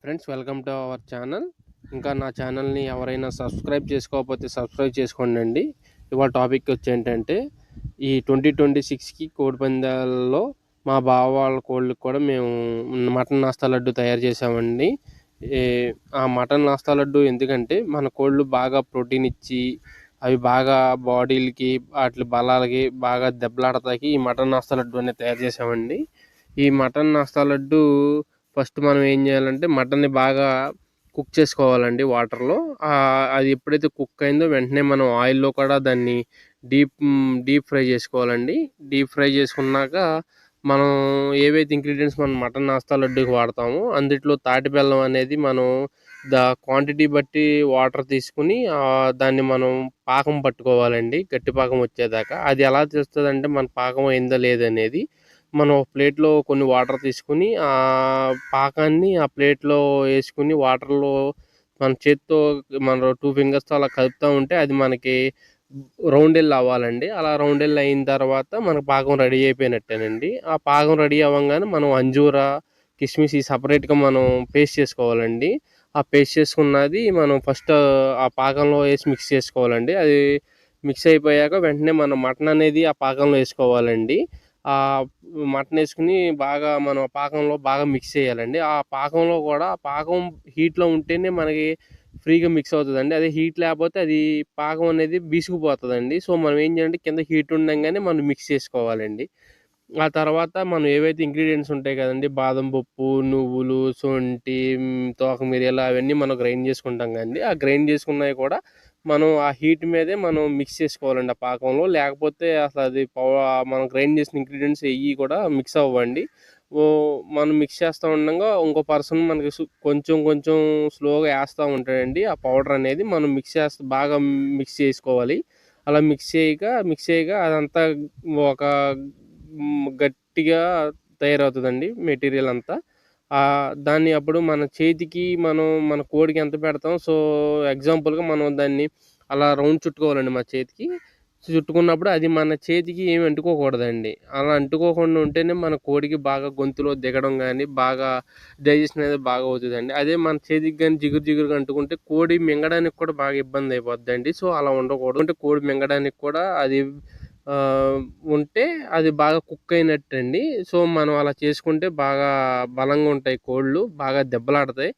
Friends, welcome to our channel. ఇంకా నా ఛానల్ని ఎవరైనా సబ్స్క్రైబ్ చేసుకోకపోతే సబ్స్క్రైబ్ చేసుకోండి. ఇవాళ టాపిక్ వచ్చి ఏంటంటే, ఈ 2026కి కోడి పందాలలో మా బావ వాళ్ళ కోళ్ళకి కూడా మేము మటన్ నాస్తా లడ్డు తయారు చేసామండి. ఏ ఆ మటన్ నాస్తా లడ్డు ఎందుకంటే మన కోళ్ళు బాగా ప్రోటీన్ ఇచ్చి అవి బాగా బాడీలకి వాటి బలాలకి బాగా దెబ్బలాడతాకి ఈ మటన్ నాస్తా లడ్డు అనేది తయారు చేసామండి. ఈ మటన్ నాస్తా లడ్డు ఫస్ట్ మనం ఏం చేయాలంటే మటన్ని బాగా కుక్ చేసుకోవాలండి వాటర్లో. అది ఎప్పుడైతే కుక్ అయిందో వెంటనే మనం ఆయిల్లో కూడా దాన్ని డీప్ డీప్ ఫ్రై చేసుకోవాలండి. డీప్ ఫ్రై చేసుకున్నాక మనం ఏవైతే ఇంగ్రీడియంట్స్ మనం మటన్ నాస్తా లడ్డూకి వాడతామో అందులో తాటి బెల్లం అనేది మనం క్వాంటిటీ బట్టి వాటర్ తీసుకుని దాన్ని మనం పాకం పట్టుకోవాలండి, గట్టి పాకం వచ్చేదాకా. అది ఎలా తెలుస్తుందంటే మన పాకం అయిందా లేదనేది, మనం ప్లేట్లో కొన్ని వాటర్ తీసుకుని ఆ పాకాన్ని ఆ ప్లేట్లో వేసుకుని వాటర్లో మన చేత్తో మన 2 ఫింగర్స్తో అలా కలుపుతూ ఉంటే అది మనకి రౌండెల్ అవ్వాలండి. అలా రౌండెల్ అయిన తర్వాత మనకు పాకం రెడీ అయిపోయినట్టేనండి. ఆ పాకం రెడీ అవ్వంగానే మనం అంజూరా, కిస్మిస్ ఈ సపరేట్గా మనం పేస్ట్ చేసుకోవాలండి. ఆ పేస్ట్ చేసుకున్నది మనం ఫస్ట్ ఆ పాకంలో వేసి మిక్స్ చేసుకోవాలండి. అది మిక్స్ అయిపోయాక వెంటనే మనం మటన్ అనేది ఆ పాకంలో వేసుకోవాలండి. ఆ మటన్ వేసుకుని బాగా మనం పాకంలో బాగా మిక్స్ చేయాలండి. ఆ పాకంలో కూడా ఆ పాకం హీట్లో ఉంటేనే మనకి ఫ్రీగా మిక్స్ అవుతుందండి. అదే హీట్ లేకపోతే అది పాకం అనేది బీసుకుపోతుందండి. సో మనం ఏం చేయాలంటే కింద హీట్ ఉండంగానే మనం మిక్స్ చేసుకోవాలండి. ఆ తర్వాత మనం ఏవైతే ఇంగ్రీడియంట్స్ ఉంటాయి కదండి, బాదం పప్పు, నువ్వులు, శొంఠి, తోక మిరియాలు అవన్నీ మనం గ్రైండ్ చేసుకుంటాం కదండి. ఆ గ్రైండ్ చేసుకున్నవి కూడా మనం ఆ హీట్ మీదే మనం మిక్స్ చేసుకోవాలండి ఆ పాకంలో. లేకపోతే అసలు అది మనం గ్రైండ్ చేసిన ఇంగ్రీడియంట్స్ ఎయ్యి కూడా మిక్స్ అవ్వండి. మనం మిక్స్ చేస్తూ ఉండగా ఇంకో పర్సన్ మనకి కొంచెం కొంచెం స్లోగా వేస్తూ ఉంటాడండి. ఆ పౌడర్ అనేది మనం బాగా మిక్స్ చేసుకోవాలి. అలా మిక్స్ చేయగా అదంతా ఒక గట్టిగా తయారవుతుందండి మెటీరియల్ అంతా. దాన్ని అప్పుడు మన చేతికి మన కోడికి ఎంత పెడతాం, సో ఎగ్జాంపుల్గా మనం దాన్ని అలా రౌండ్ చుట్టుకోవాలండి మన చేతికి. చుట్టుకున్నప్పుడు అది మన చేతికి ఏమి అంటుకోకూడదండి. అలా అంటుకోకుండా ఉంటేనే మన కోడికి బాగా గొంతులో దిగడం కానీ బాగా డైజెషన్ అనేది బాగా అవుతుందండి. అదే మన చేతికి కానీ జిగురు జిగురుగా అంటుకుంటే కోడి మింగడానికి కూడా బాగా ఇబ్బంది అయిపోద్దండి. సో అలా ఉండకూడదు. అంటే కోడి మింగడానికి కూడా అది ఉంటే అది బాగా కుక్ అయినట్టండి. సో మనం అలా చేసుకుంటే బాగా బలంగా ఉంటాయి కోళ్ళు, బాగా దెబ్బలాడతాయి.